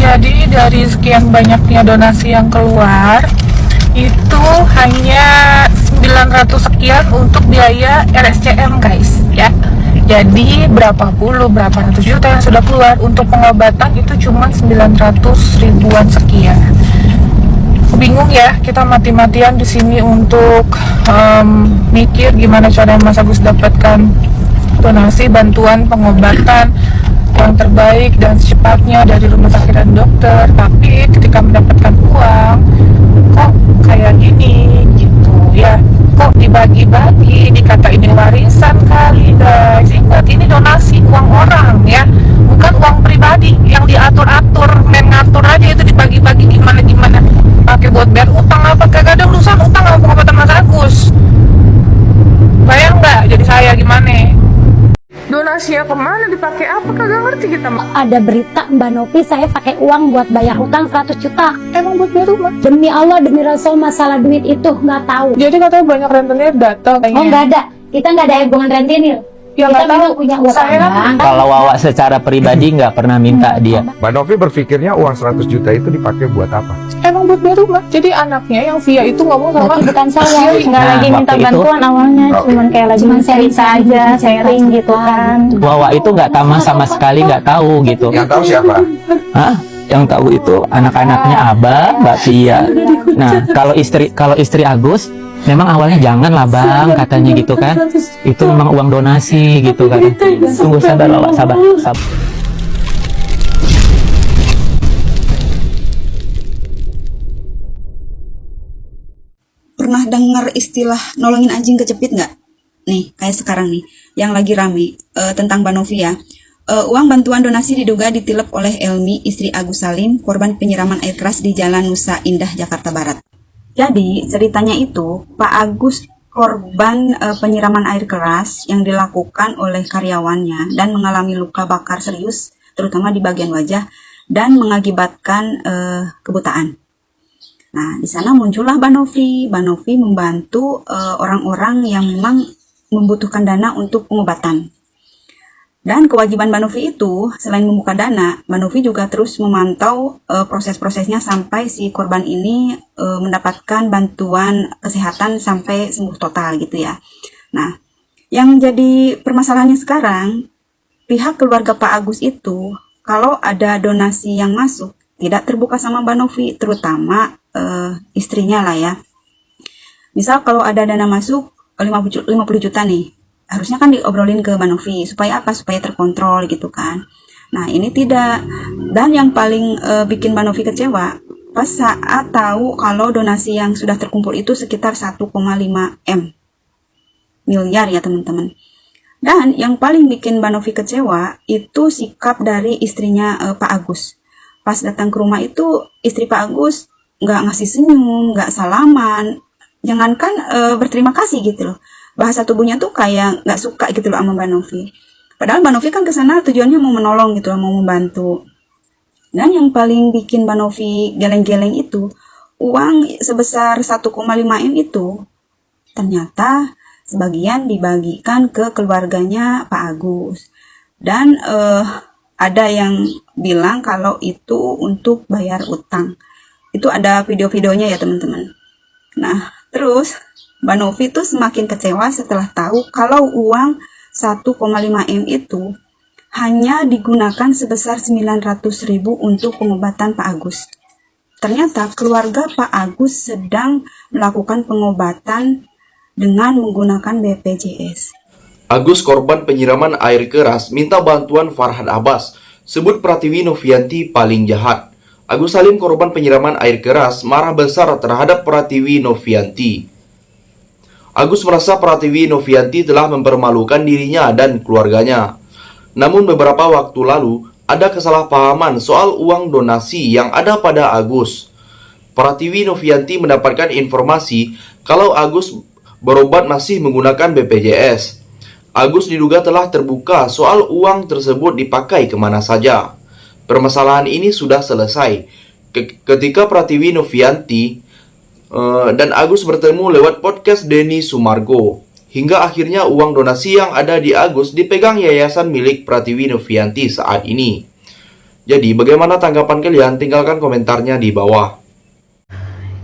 Jadi dari sekian banyaknya donasi yang keluar, itu hanya 900 sekian untuk biaya RSCM guys ya. Jadi berapa ratus juta yang sudah keluar untuk pengobatan itu cuma 900 ribuan sekian. Bingung ya, kita mati-matian di sini untuk mikir gimana cara Mas Agus dapatkan donasi bantuan pengobatan yang terbaik dan secepatnya dari rumah sakit dan dokter. Tapi ketika mendapatkan uang, kok kayak gini gitu ya, kok dibagi-bagi, dikata ini warisan kali guys. Ingat, ini donasi uang orang ya, bukan uang pribadi yang diatur-atur, main ngatur aja itu dibagi-bagi gimana-gimana, pakai buat bayar utang apa, kagak ada urusan utang sama pengobatan Mas Agus. Bayang nggak jadi saya gimana? Donasi kemana, dipakai apa, kagak ngerti kita. Ada berita Mbak Novi saya pakai uang buat bayar hutang 100 juta. Emang buat bayar rumah? Demi Allah, demi Rasul, masalah duit itu nggak tahu. Jadi katanya banyak rentenir datang. Oh nggak ada, kita nggak ada hubungan rentenir. Ya Kita nggak tahu, memang punya utang. saya kan Kalau Wawa secara pribadi nggak pernah minta dia. Mbak Novi berpikirnya uang 100 juta itu dipakai buat apa? emang buat bayar rumah. Jadi anaknya yang via itu ngomong sama Berarti bukan saya, Siri. nggak Nah, lagi minta waktu itu- bantuan awalnya, cuman kayak lagi Cuman cerita aja, sharing gitu kan. Wawa itu nggak sama sekali nggak tahu gitu. Yang tahu siapa? Hah? Yang tahu itu anak-anaknya Abah, Mbak Tia. Nah, kalau istri Agus, memang awalnya jangan lah bang, katanya gitu kan. Itu memang uang donasi gitu kan. Tunggu, sabar Wawa, sabar. Pernah dengar istilah nolongin anjing kejepit nggak? Nih, kayak sekarang nih, yang lagi rame tentang Mbak Novi ya. Uang bantuan donasi diduga ditilep oleh Elmi, istri Agus Salim, korban penyiraman air keras di Jalan Nusa Indah, Jakarta Barat. Jadi, ceritanya itu, Pak Agus korban penyiraman air keras yang dilakukan oleh karyawannya dan mengalami luka bakar serius, terutama di bagian wajah, dan mengakibatkan kebutaan. Nah, di sana muncullah Mbak Novi. Mbak Novi membantu orang-orang yang memang membutuhkan dana untuk pengobatan. Dan kewajiban Mbak Novi itu, selain membuka dana, Mbak Novi juga terus memantau proses-prosesnya sampai si korban ini mendapatkan bantuan kesehatan sampai sembuh total gitu ya. Nah, yang jadi permasalahannya sekarang, pihak keluarga Pak Agus itu, kalau ada donasi yang masuk, tidak terbuka sama Mbak Novi, terutama istrinya lah ya. Misal kalau ada dana masuk 50 juta nih, harusnya kan diobrolin ke Mbak Novi, supaya apa? Supaya terkontrol gitu kan. Nah ini tidak. Dan yang paling bikin Mbak Novi kecewa, pas saat tahu kalau donasi yang sudah terkumpul itu sekitar 1,5 miliar ya teman-teman. Dan yang paling bikin Mbak Novi kecewa, itu sikap dari istrinya Pak Agus. Pas datang ke rumah itu, istri Pak Agus nggak ngasih senyum, nggak salaman, jangankan berterima kasih gitu loh. Bahasa tubuhnya tuh kayak nggak suka gitu loh sama Mbak Novi. Padahal Mbak Novi kan kesana tujuannya mau menolong gitu loh, mau membantu. Dan yang paling bikin Mbak Novi geleng-geleng itu, uang sebesar 1,5 M itu ternyata sebagian dibagikan ke keluarganya Pak Agus. Dan ada yang bilang kalau itu untuk bayar utang. Itu ada video-videonya ya teman-teman. Nah, terus Mbak Novi tuh semakin kecewa setelah tahu kalau uang 1,5 M itu hanya digunakan sebesar 900.000 untuk pengobatan Pak Agus. Ternyata keluarga Pak Agus sedang melakukan pengobatan dengan menggunakan BPJS. Agus korban penyiraman air keras minta bantuan Farhad Abbas, sebut Pratiwi Novianti paling jahat. Agus Salim korban penyiraman air keras marah besar terhadap Pratiwi Novianti. Agus merasa Pratiwi Novianti telah mempermalukan dirinya dan keluarganya. Namun beberapa waktu lalu ada kesalahpahaman soal uang donasi yang ada pada Agus. Pratiwi Novianti mendapatkan informasi kalau Agus berobat masih menggunakan BPJS. Agus diduga telah terbuka soal uang tersebut dipakai kemana saja. Permasalahan ini sudah selesai ketika Pratiwi Novianti dan Agus bertemu lewat podcast Denny Sumargo. Hingga akhirnya uang donasi yang ada di Agus dipegang yayasan milik Pratiwi Novianti saat ini. Jadi bagaimana tanggapan kalian? Tinggalkan komentarnya di bawah.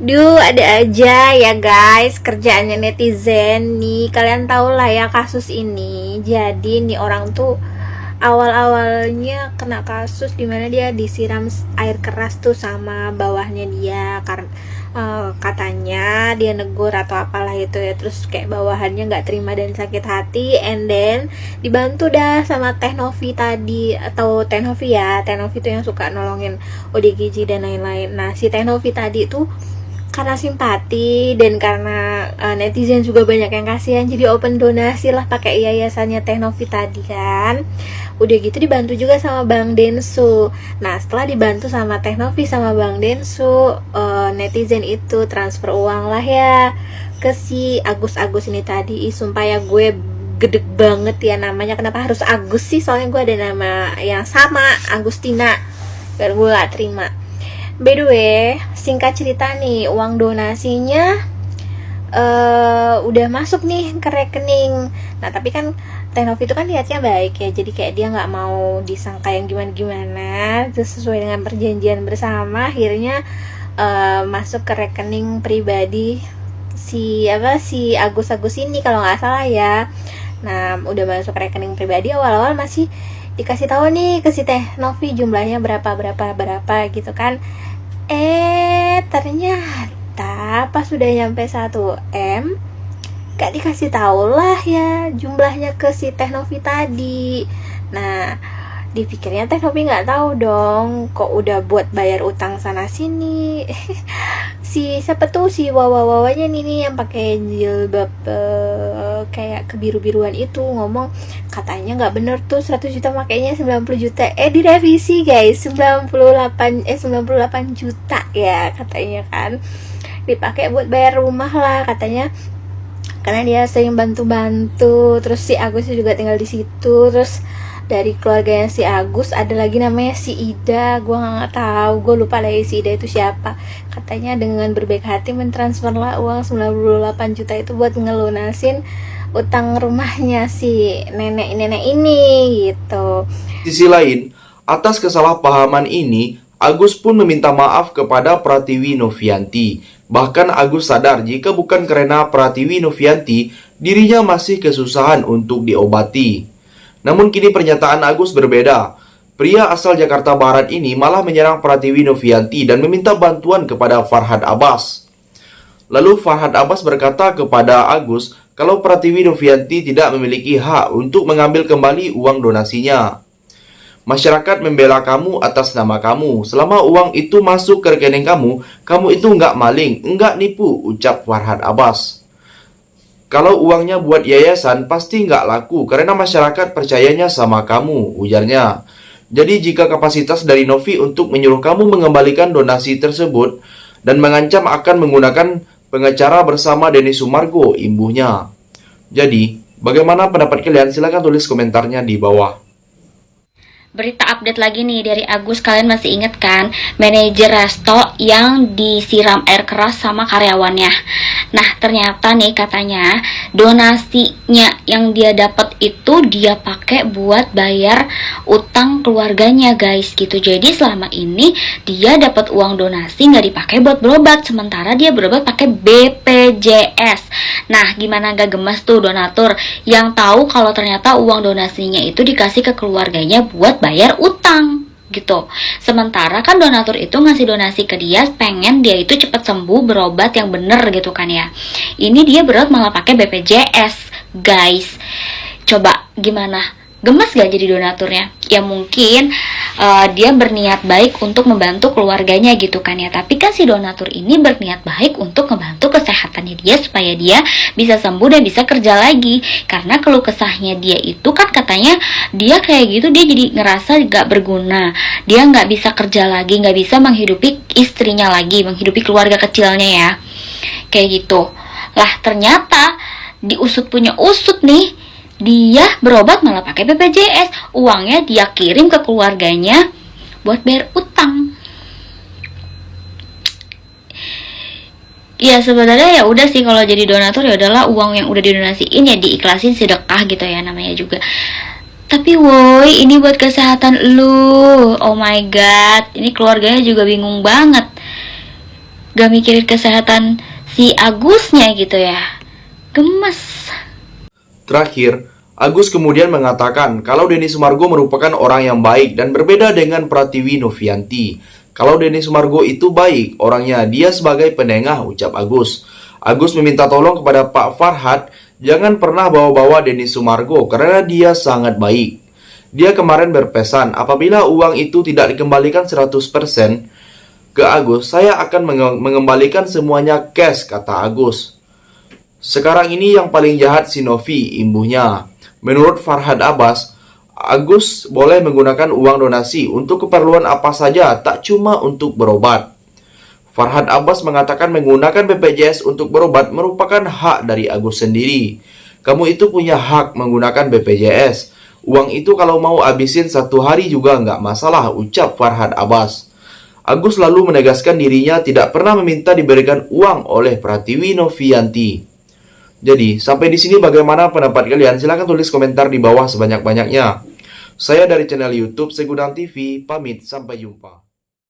Duh, ada aja ya guys kerjaannya netizen nih. Kalian tau lah ya kasus ini. Jadi nih orang tuh awal-awalnya kena kasus dimana dia disiram air keras tuh sama bawahnya dia karena katanya dia negur atau apalah itu ya, terus kayak bawahannya nggak terima dan sakit hati, and then dibantu dah sama Teh Novi tadi, atau Teh Novi ya, Teh Novi tuh yang suka nolongin ODGJ dan lain-lain. Nah si Teh Novi tadi tuh karena simpati dan karena netizen juga banyak yang kasihan, jadi open donasi lah pakai yayasannya Teh Novi tadi kan. Udah gitu dibantu juga sama Bang Densu. Nah setelah dibantu sama Teh Novi sama Bang Densu, netizen itu transfer uang lah ya ke si Agus ini tadi. Sumpah ya gue gedeg banget ya namanya, kenapa harus Agus sih, soalnya gue ada nama yang sama, Agustina, biar gue gak terima. By the way, singkat cerita nih, uang donasinya udah masuk nih ke rekening. Nah tapi kan Teh Novi itu kan niatnya baik ya, jadi kayak dia nggak mau disangka yang gimana-gimana. Terus sesuai dengan perjanjian bersama, akhirnya masuk ke rekening pribadi si Agus ini kalau nggak salah ya. Nah udah masuk ke rekening pribadi, awal-awal masih dikasih tahu nih ke si Teh Novi jumlahnya berapa gitu kan. Ternyata pas sudah nyampe 1M gak dikasih tahu lah ya jumlahnya ke si Teh Novi tadi. Nah dipikirnya Teh Novi nggak tahu dong, kok udah buat bayar utang sana sini. Si siapa tuh si wawanya nih yang pakai jilbab kayak kebiru-biruan itu ngomong katanya nggak bener tuh 100 juta makanya 90 juta. Direvisi guys, 98 juta ya katanya kan, dipakai buat bayar rumah lah katanya, karena dia sering bantu-bantu. Terus si Agus juga tinggal di situ. Terus dari keluarganya si Agus ada lagi namanya si Ida, gue nggak tahu, gue lupa lagi si Ida itu siapa. Katanya dengan berbaik hati mentransferlah uang 98 juta itu buat ngelunasin utang rumahnya si nenek ini gitu. Di sisi lain, atas kesalahpahaman ini, Agus pun meminta maaf kepada Pratiwi Novianti. Bahkan Agus sadar jika bukan karena Pratiwi Novianti, dirinya masih kesusahan untuk diobati. Namun kini pernyataan Agus berbeda. Pria asal Jakarta Barat ini malah menyerang Pratiwi Novianti dan meminta bantuan kepada Farhad Abbas. Lalu Farhad Abbas berkata kepada Agus kalau Pratiwi Novianti tidak memiliki hak untuk mengambil kembali uang donasinya. Masyarakat membela kamu atas nama kamu. Selama uang itu masuk ke rekening kamu, kamu itu nggak maling, nggak nipu, ucap Farhad Abbas. Kalau uangnya buat yayasan, pasti nggak laku karena masyarakat percayanya sama kamu, ujarnya. Jadi jika kapasitas dari Novi untuk menyuruh kamu mengembalikan donasi tersebut dan mengancam akan menggunakan pengacara bersama Denny Sumargo, imbuhnya. Jadi, bagaimana pendapat kalian? Silahkan tulis komentarnya di bawah. Berita update lagi nih dari Agus, kalian masih inget kan manajer resto yang disiram air keras sama karyawannya. Nah ternyata nih katanya donasinya yang dia dapat itu dia pakai buat bayar utang keluarganya guys gitu. Jadi selama ini dia dapat uang donasi nggak dipakai buat berobat, sementara dia berobat pakai BPJS. Nah gimana gak gemes tuh donatur yang tahu kalau ternyata uang donasinya itu dikasih ke keluarganya buat bayar utang gitu. Sementara kan donatur itu ngasih donasi ke dia pengen dia itu cepet sembuh, berobat yang bener gitu kan ya. Ini dia berobat malah pakai BPJS guys. Coba gimana? Gemes gak jadi donaturnya? Ya mungkin dia berniat baik untuk membantu keluarganya gitu kan ya. Tapi kan si donatur ini berniat baik untuk membantu kesehatannya dia supaya dia bisa sembuh dan bisa kerja lagi. Karena keluh kesahnya dia itu kan katanya dia kayak gitu, dia jadi ngerasa gak berguna. Dia gak bisa kerja lagi, gak bisa menghidupi istrinya lagi, menghidupi keluarga kecilnya ya. Kayak gitu. Lah ternyata diusut punya usut nih, dia berobat malah pakai BPJS, uangnya dia kirim ke keluarganya buat bayar utang. Ya sebenarnya ya udah sih kalau jadi donatur ya udahlah, uang yang udah didonasiin ya diikhlasin, sedekah gitu ya namanya juga. Tapi woi, ini buat kesehatan lu. Oh my god, ini keluarganya juga bingung banget. Gak mikirin kesehatan si Agusnya gitu ya. Gemes. Terakhir, Agus kemudian mengatakan kalau Denny Sumargo merupakan orang yang baik dan berbeda dengan Pratiwi Novianti. Kalau Denny Sumargo itu baik, orangnya dia sebagai penengah, ucap Agus. Agus meminta tolong kepada Pak Farhad, jangan pernah bawa-bawa Denny Sumargo karena dia sangat baik. Dia kemarin berpesan, apabila uang itu tidak dikembalikan 100% ke Agus, saya akan mengembalikan semuanya cash, kata Agus. Sekarang ini yang paling jahat si Novi, imbuhnya. Menurut Farhad Abbas, Agus boleh menggunakan uang donasi untuk keperluan apa saja, tak cuma untuk berobat. Farhad Abbas mengatakan menggunakan BPJS untuk berobat merupakan hak dari Agus sendiri. Kamu itu punya hak menggunakan BPJS. Uang itu kalau mau habisin 1 hari juga nggak masalah, ucap Farhad Abbas. Agus lalu menegaskan dirinya tidak pernah meminta diberikan uang oleh Pratiwi Novianti. Jadi, sampai di sini bagaimana pendapat kalian? Silahkan tulis komentar di bawah sebanyak-banyaknya. Saya dari channel YouTube Segudang TV, pamit, sampai jumpa.